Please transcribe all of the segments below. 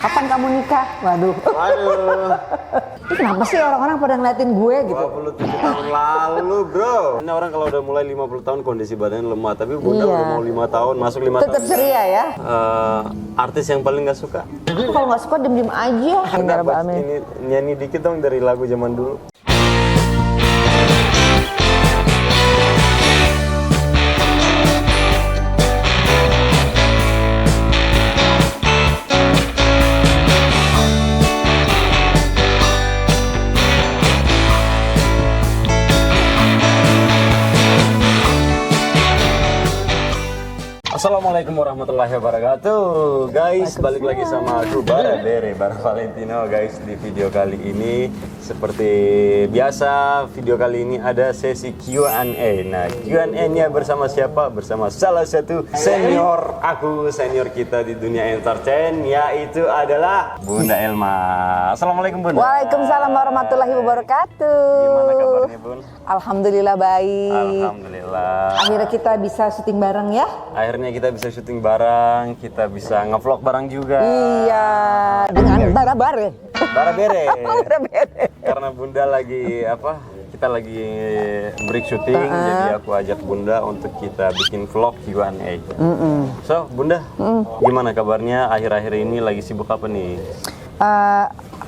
Kapan kamu nikah? Waduh. Waduh. Ini kenapa sih orang-orang pada ngeliatin gue gitu? 27 tahun lalu, bro. Ini orang kalau udah mulai 50 tahun kondisi badannya lemah, tapi Bunda udah mau 5 tahun, masuk 5 tahun. Tetap ceria ya? Artis yang paling gak suka? Kalau nggak suka diem-diem aja. Ini nyanyi dikit dong dari lagu zaman dulu. Assalamualaikum warahmatullahi wabarakatuh. Guys, balik lagi sama aku Bara Valentino. Guys, di video kali ini seperti biasa, video kali ini ada sesi Q&A. Nah, Q&A-nya bersama siapa? Bersama salah satu senior kita di dunia entertain, yaitu adalah Bunda Elma. Assalamualaikum Bunda. Waalaikumsalam warahmatullahi wabarakatuh. Gimana kabarnya Bun? Alhamdulillah baik. Alhamdulillah. Akhirnya kita bisa syuting bareng ya? Akhirnya kita bisa syuting bareng, kita bisa ngevlog bareng juga. Iya, dengan bara-bare. Bara-bere. Bara-bere. Karena Bunda lagi kita lagi break syuting, jadi aku ajak Bunda untuk kita bikin vlog Q&A. So, Bunda, gimana kabarnya akhir-akhir ini, lagi sibuk apa nih?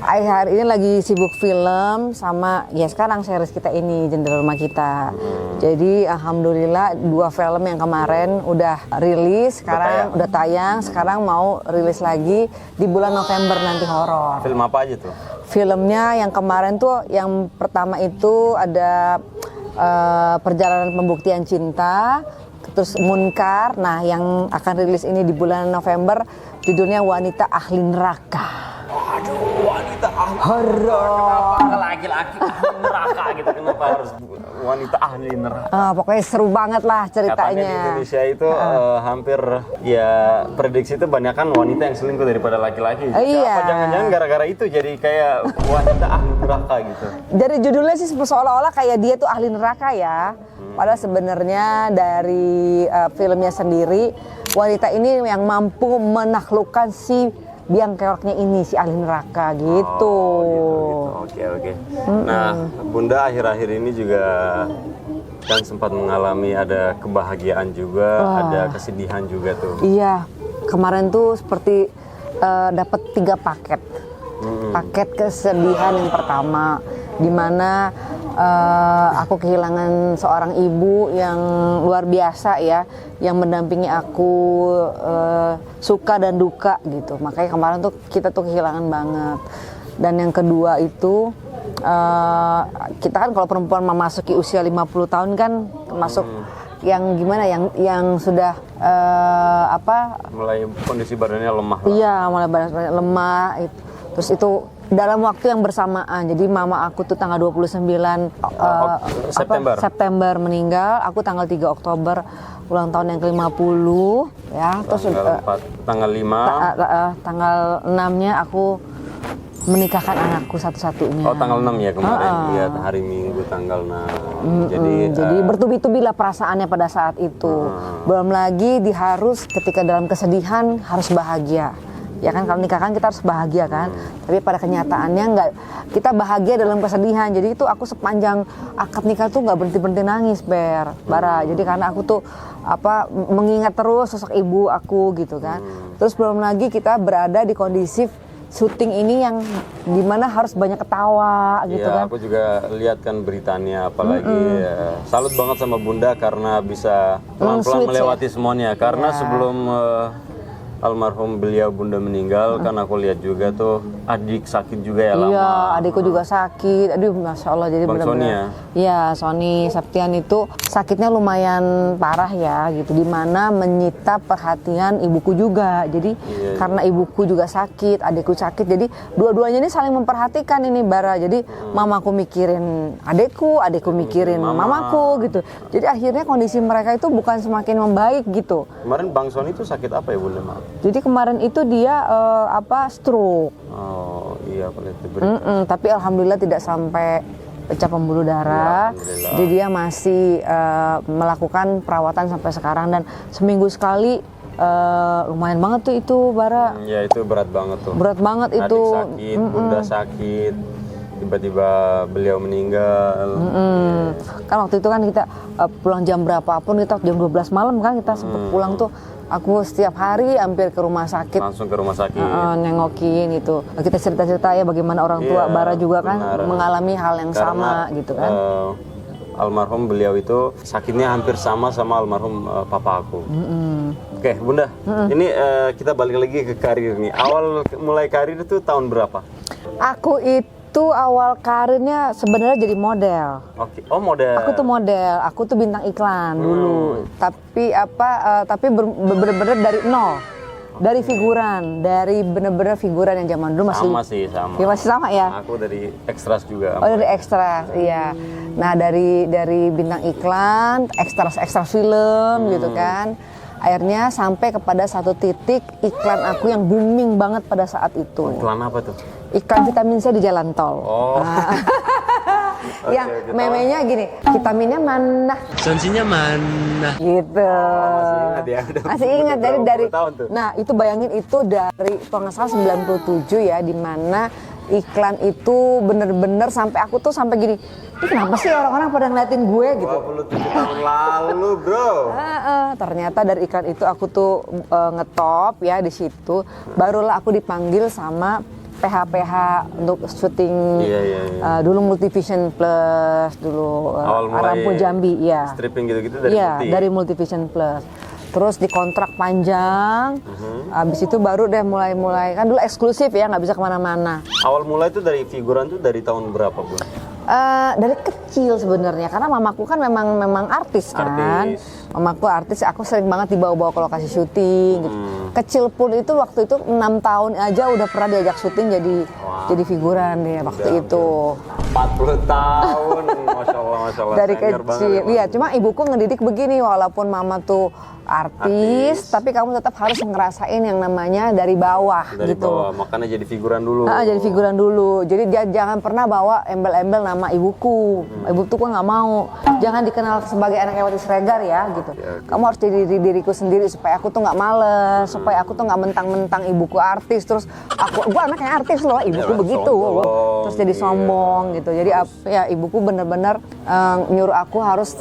Akhir ini lagi sibuk film sama ya sekarang series kita ini Jendela Rumah Kita. Jadi alhamdulillah 2 film yang kemarin udah rilis, sekarang udah tayang, sekarang mau rilis lagi di bulan November nanti horor. Film apa aja tuh? Filmnya yang kemarin tuh yang pertama itu ada Perjalanan Pembuktian Cinta, terus Munkar. Nah, yang akan rilis ini di bulan November judulnya Wanita Ahli Neraka. Aduh, wanita ahli horor. Kenapa laki-laki ahli neraka gitu? Kenapa harus wanita ahli neraka? Pokoknya seru banget lah ceritanya. Katanya di Indonesia itu hampir ya prediksi itu banyak kan wanita yang selingkuh daripada laki-laki. Iya. Apa jangan-jangan gara-gara itu jadi kayak wanita ahli neraka gitu? Dari judulnya sih seolah-olah kayak dia tuh ahli neraka ya. Padahal sebenarnya dari filmnya sendiri, wanita ini yang mampu menaklukkan si biang keroknya ini, si ahli neraka gitu. Oke. Nah, Bunda akhir-akhir ini juga kan sempat mengalami ada kebahagiaan juga, ada kesedihan juga tuh. Iya, kemarin tuh seperti dapat 3 paket. Paket kesedihan yang pertama, di mana aku kehilangan seorang ibu yang luar biasa ya, yang mendampingi aku suka dan duka gitu. Makanya kemarin tuh kita tuh kehilangan banget. Dan yang kedua itu kita kan kalau perempuan memasuki usia 50 tahun kan masuk yang gimana, yang sudah mulai kondisi badannya lemah. Iya, mulai badannya lemah itu. Terus itu dalam waktu yang bersamaan. Jadi mama aku tuh tanggal 29 September meninggal, aku tanggal 3 Oktober ulang tahun yang ke-50 ya. Terus tanggal 5 tanggal 6-nya aku menikahkan anakku satu-satunya. Oh, tanggal 6 ya kemarin. Iya, hari Minggu tanggal 6. Jadi bertubi-tubi lah perasaannya pada saat itu. Belum lagi harus ketika dalam kesedihan harus bahagia. Ya kan, kalau nikah kan kita harus bahagia kan. Tapi pada kenyataannya enggak, kita bahagia dalam kesedihan. Jadi itu aku sepanjang akad nikah tuh nggak berhenti nangis, Bara. Jadi karena aku tuh mengingat terus sosok ibu aku gitu kan. Terus belum lagi kita berada di kondisi syuting ini yang dimana harus banyak ketawa gitu kan. Aku juga lihat kan beritanya, apalagi salut banget sama Bunda karena bisa pelan-pelan melewati semuanya. Karena sebelum almarhum beliau Bunda meninggal, kan aku lihat juga tuh adik sakit juga ya lama. Iya, adikku juga sakit. Aduh, Masya Allah, jadi benar-benar. Iya, Sony Septian itu sakitnya lumayan parah ya gitu, dimana menyita perhatian ibuku juga. Jadi karena ibuku juga sakit, adikku sakit, jadi dua-duanya ini saling memperhatikan ini, Bara. Jadi mamaku mikirin adikku mikirin mamaku gitu. Jadi akhirnya kondisi mereka itu bukan semakin membaik gitu. Kemarin Bang Sony itu sakit apa ya Bunda? Jadi kemarin itu dia stroke. Oh iya, aku lihat di berita. Tapi alhamdulillah tidak sampai pecah pembuluh darah. Ya, jadi dia masih melakukan perawatan sampai sekarang, dan seminggu sekali lumayan banget tuh itu Bara. Ya itu berat banget tuh. Berat banget Adik itu. sakit, bunda sakit, tiba-tiba beliau meninggal. Kan waktu itu kan kita pulang jam berapapun, kita jam 12 malam kan kita sempet pulang tuh. Aku setiap hari hampir ke rumah sakit. Langsung ke rumah sakit. Nengokin gitu. Kita cerita-cerita ya bagaimana orang tua Iya, Bara juga kan benar. mengalami hal yang Karena, sama gitu kan. Almarhum beliau itu sakitnya hampir sama almarhum papa aku. Oke, Bunda, ini kita balik lagi ke karir nih. Awal mulai karir itu tahun berapa? Aku itu awal karirnya sebenarnya jadi model. Oke, oh model. Aku tuh model, aku tuh bintang iklan dulu. Tapi bener-bener dari nol. Dari figuran, dari bener-bener figuran yang zaman dulu masih Sama sih, sama. Ya masih sama ya. Aku dari ekstras juga. Oh dari ekstras, iya. Nah dari bintang iklan, ekstras film gitu kan. Akhirnya sampai kepada satu titik iklan aku yang booming banget pada saat itu. Iklan apa tuh? Iklan vitamin C di jalan tol. Oh. Yang Oke, memenya gini, vitaminnya mana? Sanksinya mana? Gitu. Masih ingat ya? Udah Masih ingat dari berapa tahun tuh? Nah, itu bayangin itu dari kalau nggak salah 97 ya, di mana iklan itu bener-bener sampai aku tuh sampai gini, ini kenapa sih orang-orang pada ngeliatin gue gitu? 27 tahun lalu, bro. Ternyata dari iklan itu aku tuh ngetop ya di situ. Barulah aku dipanggil sama PH untuk syuting dulu Multivision Plus dulu Awal mulai Rampu Jambi ya. Stripping gitu-gitu dari Multi. Dari Multivision Plus. Terus dikontrak panjang. Abis itu baru deh mulai kan dulu eksklusif ya, nggak bisa kemana-mana. Awal mulai itu dari figuran tuh dari tahun berapa, Bun? Dari kecil sebenarnya karena mamaku kan memang artis kan. Mamaku artis, aku sering banget dibawa-bawa ke lokasi syuting gitu. Kecil pun itu waktu itu 6 tahun aja udah pernah diajak syuting jadi figuran deh waktu itu. 40 tahun, Masya Allah. Dari Senior banget kecil, emang. iya. Cuma ibuku ngedidik begini, walaupun mama tuh artis, tapi kamu tetap harus ngerasain yang namanya dari bawah Dari gitu. bawah, makanya jadi figuran dulu. Jadi figuran dulu. Jadi dia jangan pernah bawa embel-embel nama ibuku. Ibuku nggak mau. Jangan dikenal sebagai anak Ewati Sregar ya gitu. Kamu harus jadi diriku sendiri supaya aku tuh nggak males, supaya aku tuh nggak mentang-mentang ibuku artis terus gua anaknya artis loh, ibuku begitu. sombong, Terus jadi sombong gitu. Jadi ya ibuku bener-bener nyuruh aku harus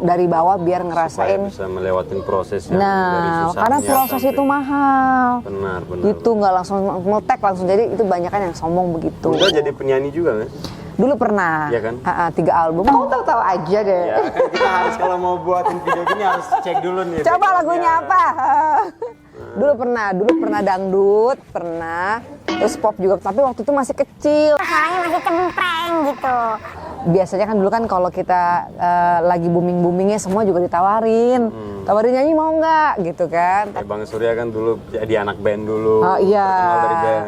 dari bawah biar Supaya ngerasain. bisa melewatin proses yang dari Nah, susahnya karena proses sampai- itu mahal. Benar. Gitu nggak langsung ngetek langsung, jadi itu banyak kan yang sombong begitu. Bunda jadi penyanyi juga kan? Dulu pernah. Iya kan? 3 album. Kamu tahu aja deh. Ya kan kita harus kalau mau buatin video gini harus cek dulu nih. Coba backgroundnya. lagunya apa? Dulu pernah dangdut, pernah. Terus pop juga, tapi waktu itu masih kecil. Suaranya masih cempreng gitu. Biasanya kan dulu kan kalau kita lagi boomingnya semua juga ditawarin. Tawarin nyanyi mau nggak gitu kan. Kayak Bang Surya kan dulu jadi anak band dulu. Oh iya. Terkenal dari band.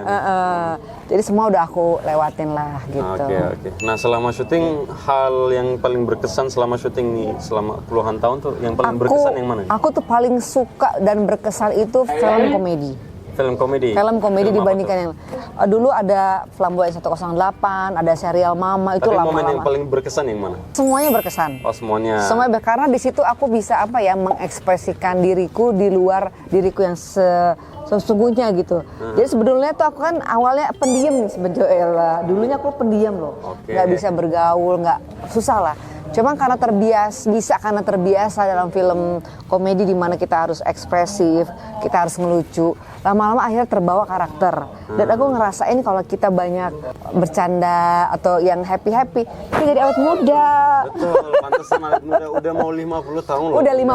Jadi semua udah aku lewatin lah gitu. Oke. Nah selama syuting, hal yang paling berkesan selama syuting nih, selama puluhan tahun tuh, yang paling berkesan yang mana? Aku tuh paling suka dan berkesan itu film komedi. Film komedi? Film komedi Film apa dibandingkan tuh? yang dulu ada Flamboyant 108, ada serial Mama itu Tapi momen yang lama-lama. paling berkesan yang mana? Semuanya berkesan. Oh semuanya. Semuanya karena di situ aku bisa mengekspresikan diriku di luar diriku yang sesungguhnya gitu. Jadi sebetulnya tuh aku kan awalnya pendiam nih sebenarnya. Dulunya aku pendiam loh, Oke. nggak bisa bergaul, nggak susah lah. Cuma karena terbiasa dalam film komedi di mana kita harus ekspresif, kita harus ngelucu. Lama-lama akhirnya terbawa karakter. Dan aku ngerasain kalau kita banyak bercanda atau yang happy-happy, kita jadi awet muda. Betul, pantesan awet muda udah mau 50 tahun loh. Udah 50.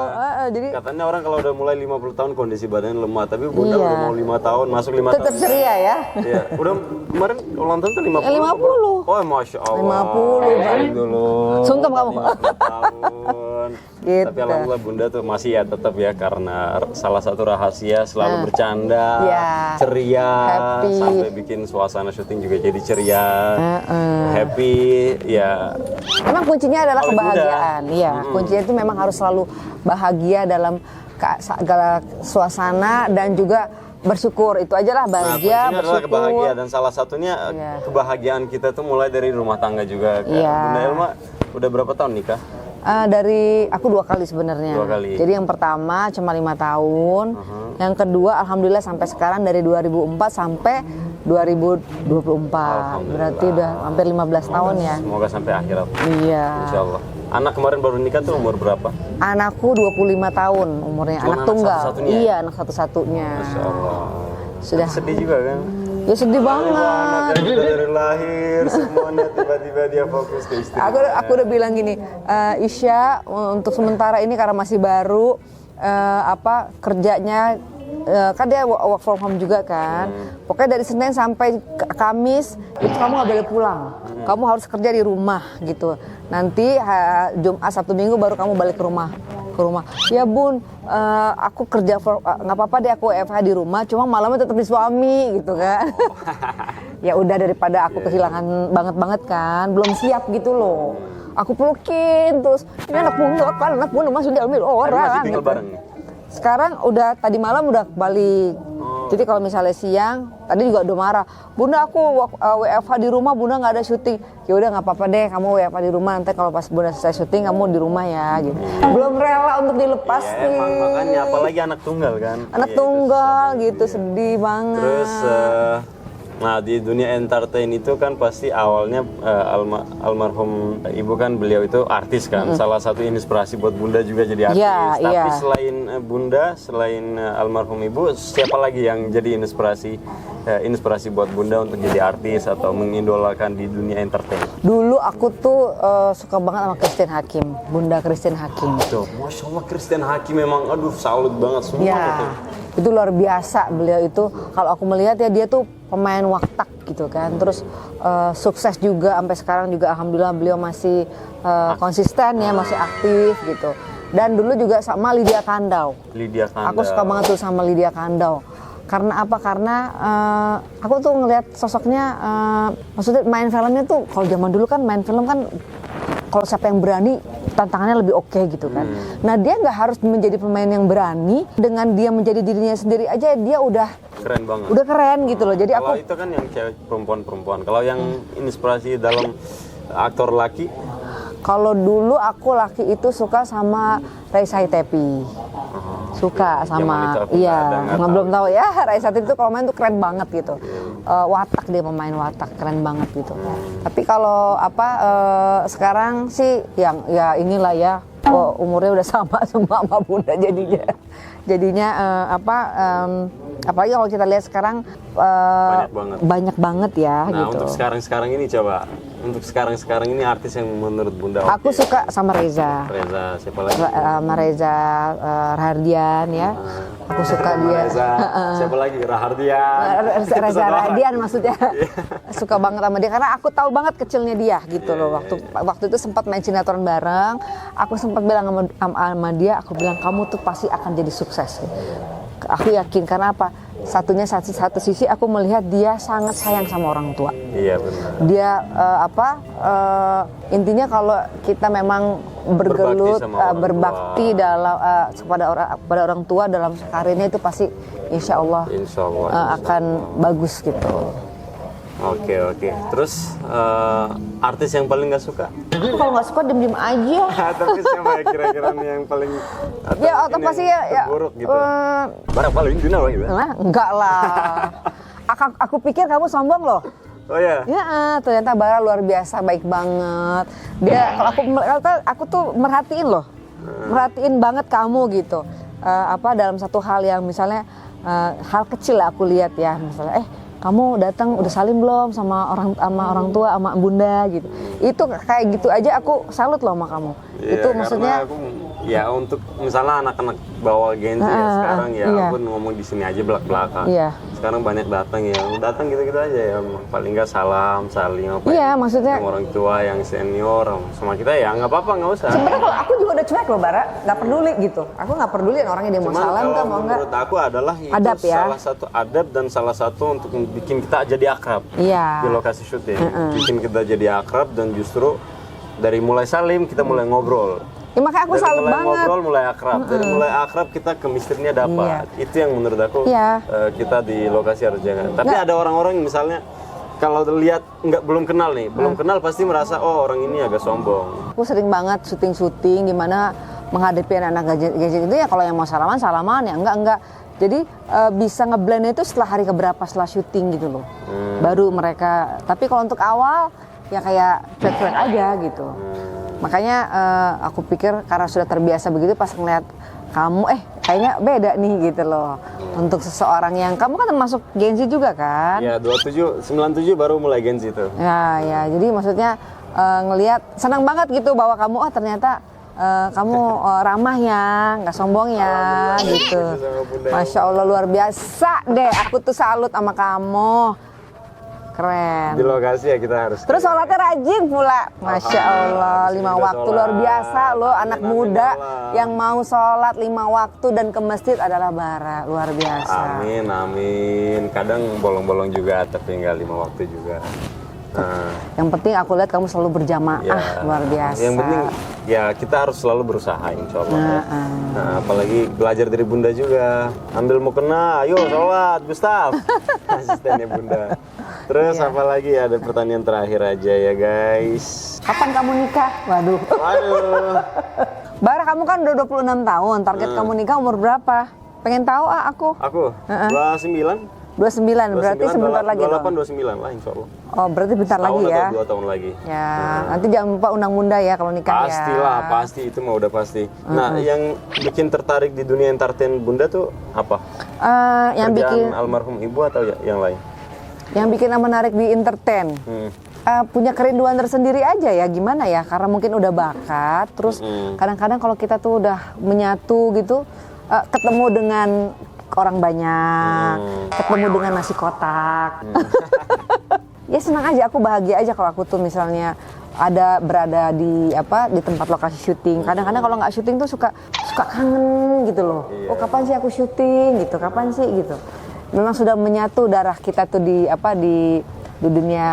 Iya. Jadi Katanya orang kalau udah mulai 50 tahun kondisi badannya lemah, tapi Bunda Iya. udah mau 5 tahun, masuk 5 tetap tahun. ceria ya. Iya, udah kemarin ulang tahun tuh 50. 50. Oh, Masya Allah. 50, Bang. dulu. Sungkem kamu. 50 tahun. Gitu. Tapi alhamdulillah Bunda tuh masih ya tetap ya, karena salah satu rahasia selalu bercanda, Iya. ceria, Happy. sampai bikin suasana syuting juga jadi ceria, happy, ya. Memang kuncinya adalah Awet muda. kebahagiaan. Iya, kuncinya itu memang harus selalu bahagia dalam segala suasana dan juga bersyukur. Itu aja lah, Nah, bahagia, kuncinya adalah bersyukur. kebahagiaan, dan salah satunya Iya. kebahagiaan kita tuh mulai dari rumah tangga juga. Kak. Iya. Bunda Elma udah berapa tahun nikah? Dari aku 2 kali sebenarnya. 2 kali. Jadi yang pertama cuma 5 tahun, yang kedua alhamdulillah sampai sekarang dari 2004 sampai 2024. Berarti udah hampir 15 tahun ya. Semoga sampai akhirat. Iya. Insya Allah. Anak kemarin baru nikah tuh umur berapa? Anakku 25 tahun umurnya, Cuma anak anak tunggal. satu-satunya? Iya, anak satu-satunya. Masya Allah. Sudah. Sedih juga kan? Ya sedih banget. Anaknya udah dari lahir semuanya tiba-tiba dia fokus ke istri. Aku udah bilang gini, Isya untuk sementara ini karena masih baru kerjanya kan dia work from home juga kan. Pokoknya dari Senin sampai Kamis itu kamu nggak boleh pulang. Kamu harus kerja di rumah gitu. Nanti Jumat, Sabtu, Minggu baru kamu balik ke rumah. Ya Bun, aku kerja nggak apa-apa deh aku WFH di rumah. Cuma malamnya tetap di suami gitu kan. Ya udah daripada aku kehilangan banget kan. Belum siap gitu loh. Aku pelukin terus ini anak bunda masih diambil orang. Masih tinggal gitu. bareng nih? Sekarang udah tadi malam udah balik. Jadi kalau misalnya siang, tadi juga udah marah. Bunda aku WFH di rumah, Bunda nggak ada syuting. Ya udah nggak apa-apa deh, kamu WFH di rumah. Nanti kalau pas Bunda selesai syuting, kamu di rumah ya. Gitu. Belum rela untuk dilepas Ya, nih. emang makanya apalagi anak tunggal kan. Anak Iya, tunggal gitu, sedih banget. Terus nah di dunia entertain itu kan pasti awalnya almarhum ibu kan beliau itu artis kan. Salah satu inspirasi buat Bunda juga jadi artis. Iya, Tapi iya. selain Bunda, selain almarhum ibu, siapa lagi yang jadi inspirasi buat Bunda untuk jadi artis atau mengidolakan di dunia entertain? Dulu aku tuh suka banget sama Christine Hakim, Bunda Christine Hakim. Tuh, Masya Allah Christian Hakim memang aduh salut banget semua Ya, itu luar biasa beliau itu. Kalau aku melihat ya dia tuh pemain waktak gitu kan. Terus sukses juga sampai sekarang juga alhamdulillah beliau masih konsisten ya, masih aktif gitu. Dan dulu juga sama Lydia Kandau. Lydia Kandau. Aku suka banget tuh sama Lydia Kandau. Karena apa? Karena aku tuh ngelihat sosoknya, maksudnya main filmnya tuh kalau zaman dulu kan main film kan kalau siapa yang berani tantangannya lebih oke gitu kan. Nah dia nggak harus menjadi pemain yang berani, dengan dia menjadi dirinya sendiri aja dia udah keren banget. udah keren gitu loh. Jadi Kalau aku itu kan yang cewek perempuan. Kalau yang inspirasi dalam aktor laki, kalau dulu aku laki itu suka sama Raisa Tepi. Suka zaman sama itu aku nggak ada, nggak tahu. belum tahu ya. Raisa Tepi itu kalau main tuh keren banget gitu. Watak dia pemain watak keren banget gitu. Tapi kalau sekarang sih yang ya inilah ya, umurnya udah sama semua sama Bunda jadinya apalagi kalau kita lihat sekarang banyak banget ya nah gitu. untuk sekarang ini coba, untuk sekarang ini artis yang menurut Bunda Aku oke. suka sama Reza. Reza, siapa lagi? Sama Reza Rahardian ya. Aku suka dia. Reza, siapa lagi? Rahardian. Reza Rahardian maksudnya. Suka banget sama dia karena aku tahu banget kecilnya dia gitu loh. Waktu itu sempat main sinetron bareng. Aku sempat bilang sama dia, aku bilang kamu tuh pasti akan jadi sukses. Aku yakin karena apa? Satu sisi aku melihat dia sangat sayang sama orang tua. Iya benar. Dia intinya kalau kita memang bergelut berbakti dalam kepada orang tua dalam karirnya itu pasti insya Allah akan bagus gitu. Oke. Terus artis yang paling nggak suka? Aku kalau nggak suka diem aja. Tapi siapa ya kira-kira nih yang paling Atau pasti ya buruk gitu? Barang paling final lagi, enggak lah. Aku pikir kamu sombong loh. Oh ya. Ya, ternyata Bara luar biasa, baik banget. Dia kalau aku tuh merhatiin loh. Merhatiin banget kamu gitu. Dalam satu hal yang misalnya hal kecil aku lihat ya, misalnya kamu datang udah salim belum sama orang tua sama Bunda gitu. Itu kayak gitu aja aku salut loh sama kamu. Iya, Itu maksudnya aku, ya untuk misalnya anak-anak bawa Gen Z ya sekarang ya iya. aku ngomong di sini aja belak-belakan. Iya. Sekarang banyak datang gitu-gitu aja ya, paling nggak salim apa Iya, ya, maksudnya sama orang tua yang senior sama kita ya nggak apa-apa, nggak usah. sebenarnya kalau aku juga udah cuek loh Bara, nggak peduli gitu. Aku nggak peduli orangnya dia mau Cuman salam kalau kan mau enggak. menurut aku adalah itu Adab ya. salah satu adab dan salah satu untuk bikin kita jadi akrab Iya. di lokasi syuting. Bikin kita jadi akrab dan justru dari mulai salim kita mulai ngobrol. Ya, makanya aku Dari salut mulai banget. ngobrol mulai akrab. Dari mulai akrab kita chemistry-nya dapat. Itu yang menurut aku Iya. kita di lokasi harus jaga. Tapi ada orang-orang yang misalnya kalau lihat belum kenal nih, belum kenal pasti merasa oh orang ini agak sombong. Aku sering banget syuting-syuting gimana menghadapi anak-anak gadget itu ya, kalau yang mau salaman ya enggak. Jadi bisa ngeblend itu setelah hari keberapa setelah syuting gitu loh. Baru mereka, tapi kalau untuk awal ya kayak cuek-cuek aja gitu. Makanya aku pikir karena sudah terbiasa begitu, pas ngeliat kamu kayaknya beda nih gitu loh. Untuk seseorang yang kamu kan termasuk Gen Z juga kan? Ya 97 baru mulai Gen Z itu. Ya jadi maksudnya ngelihat senang banget gitu bahwa kamu ternyata kamu ramah ya, nggak sombong ya gitu. Masya Allah luar biasa deh, aku tuh salut sama kamu. Keren. Di lokasi ya kita harus. Terus sholatnya rajin pula, Masya Allah, 5 waktu luar biasa loh, anak muda yang mau sholat 5 waktu dan ke masjid adalah bara, luar biasa. Amin. Kadang bolong-bolong juga, tapi nggak 5 waktu juga. Nah, yang penting aku lihat kamu selalu berjamaah, luar biasa. Yang penting ya kita harus selalu berusaha, insya Allah. Nah, apalagi belajar dari Bunda juga. Ambil mau kena, ayo sholat, Gustaf. Asistennya Bunda. Terus apalagi ada pertanyaan terakhir aja ya guys. Kapan kamu nikah? Waduh. Bara, kamu kan udah 26 tahun. Target kamu nikah umur berapa? Pengen tahu aku. Aku? 29. 29, berarti sebentar lagi dong. 28, 29 lah insya Allah. Oh, berarti bentar lagi ya. Atau 2 tahun lagi. Ya, nanti jangan lupa undang Bunda ya kalau nikah ya. Pastilah, pasti itu mah udah pasti. Nah, yang bikin tertarik di dunia entertain Bunda tuh apa? Yang bikin almarhum ibu atau yang lain? Yang bikin menarik di entertain. Punya kerinduan tersendiri aja ya, gimana ya? Karena mungkin udah bakat, terus kadang-kadang kalau kita tuh udah menyatu gitu, ketemu dengan orang banyak, ketemu dengan nasi kotak. Ya senang aja, aku bahagia aja kalau aku tuh misalnya berada di tempat lokasi syuting. Kadang-kadang kalau nggak syuting tuh suka kangen gitu loh. Oh kapan sih aku syuting gitu? Kapan sih gitu? Memang sudah menyatu darah kita tuh di dunia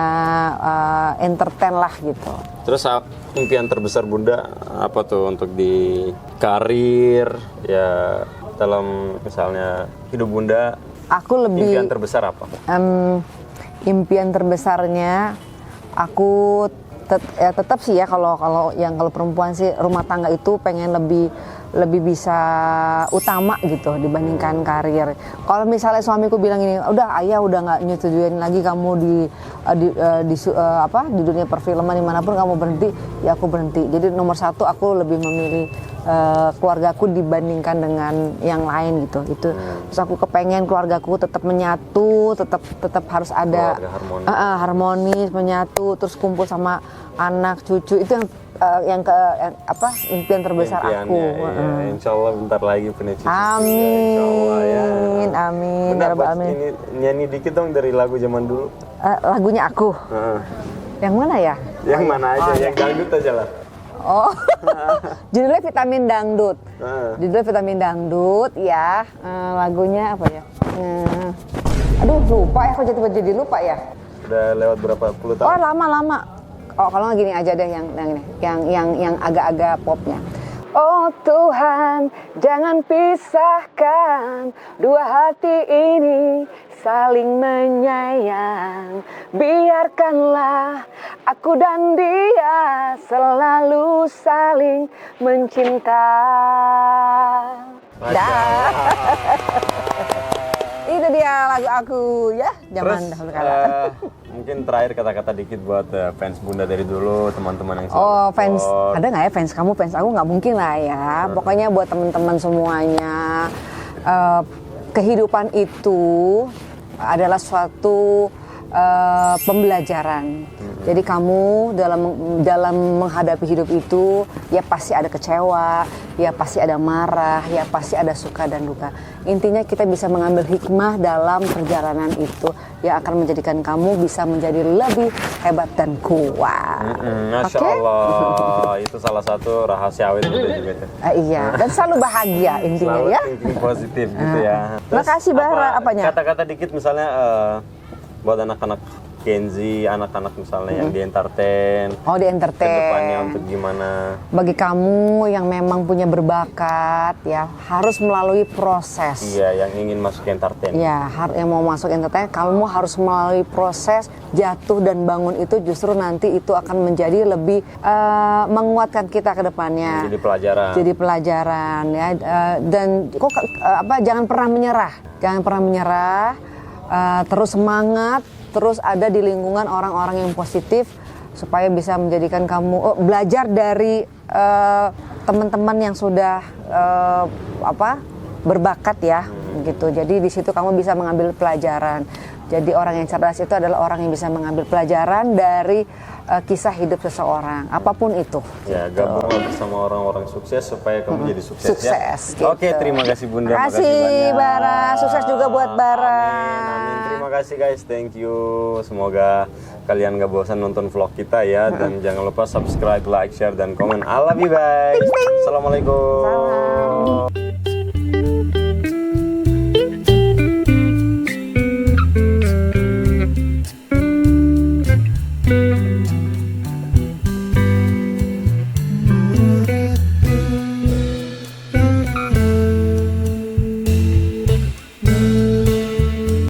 entertain lah gitu. Terus impian terbesar Bunda apa tuh untuk di karir ya, dalam misalnya hidup Bunda? Aku lebih impian terbesar apa? Impian terbesarnya aku tetap sih ya, kalau perempuan sih rumah tangga itu pengen lebih bisa utama gitu dibandingkan karir. Kalau misalnya suamiku bilang ini, udah ayah udah nggak nyetujuin lagi kamu di dunia perfilman dimanapun kamu berhenti, ya aku berhenti. Jadi nomor 1 aku lebih memilih keluargaku dibandingkan dengan yang lain gitu. Itu terus aku kepengen keluargaku tetap menyatu, tetap harus ada harmonis, menyatu, terus kumpul sama anak cucu. Itu yang impian terbesar aku. Ya, insya Allah bentar lagi punya cucu. Amin, amin. Ya Rabbal Alamin. Ini nyanyi dikit dong dari lagu zaman dulu. Lagunya aku. Yang mana ya? Yang mana aja, yang dangdut aja lah. Oh, judulnya Vitamin Dangdut. Judulnya Vitamin Dangdut ya. Lagunya apa ya? Aduh lupa ya, aku jadi lupa ya. Udah lewat berapa puluh tahun? Oh lama. Oh kalau nggak gini aja deh yang agak-agak popnya. Oh Tuhan, jangan pisahkan dua hati ini saling menyayang. Biarkanlah aku dan dia selalu saling mencinta. Itu dia lagu aku ya, zaman dahulu kala. Mungkin terakhir kata-kata dikit buat fans Bunda dari dulu, teman-teman yang selalu support. Fans, ada nggak ya fans kamu, fans aku nggak mungkin lah ya. Pokoknya buat teman-teman semuanya, kehidupan itu adalah suatu pembelajaran. Jadi kamu dalam menghadapi hidup itu ya pasti ada kecewa, ya pasti ada marah, ya pasti ada suka dan duka. Intinya kita bisa mengambil hikmah dalam perjalanan itu yang akan menjadikan kamu bisa menjadi lebih hebat dan kuat. Masya Allah, itu salah satu rahasia awet muda juga. Iya, dan selalu bahagia intinya selalu ya. Thinking positif gitu ya. Makasih Bara, apanya? Kata-kata dikit misalnya buat anak-anak Kenzi, anak-anak misalnya yang di entertain, Oh, di ke depannya entertain. untuk gimana? Bagi kamu yang memang punya berbakat ya, harus melalui proses. Iya, yang ingin masuk entertain. Ya, yang mau masuk entertain, kamu harus melalui proses jatuh dan bangun itu justru nanti itu akan menjadi lebih menguatkan kita ke depannya. Jadi pelajaran. Jadi pelajaran ya, dan kok jangan pernah menyerah, terus semangat, terus ada di lingkungan orang-orang yang positif supaya bisa menjadikan kamu belajar dari teman-teman yang sudah berbakat ya, gitu. Jadi di situ kamu bisa mengambil pelajaran. Jadi orang yang cerdas itu adalah orang yang bisa mengambil pelajaran dari kisah hidup seseorang, apapun itu. Ya, gabunglah bersama orang-orang sukses supaya kamu jadi sukses, Sukses, ya. gitu. Oke, terima kasih Bunda. Makasih, banyak. Bara. Sukses juga buat Bara. Amin. Terima kasih guys, thank you. Semoga kalian gak bosan nonton vlog kita ya. Dan jangan lupa subscribe, like, share, dan komen. I love you guys. Assalamualaikum. Salam.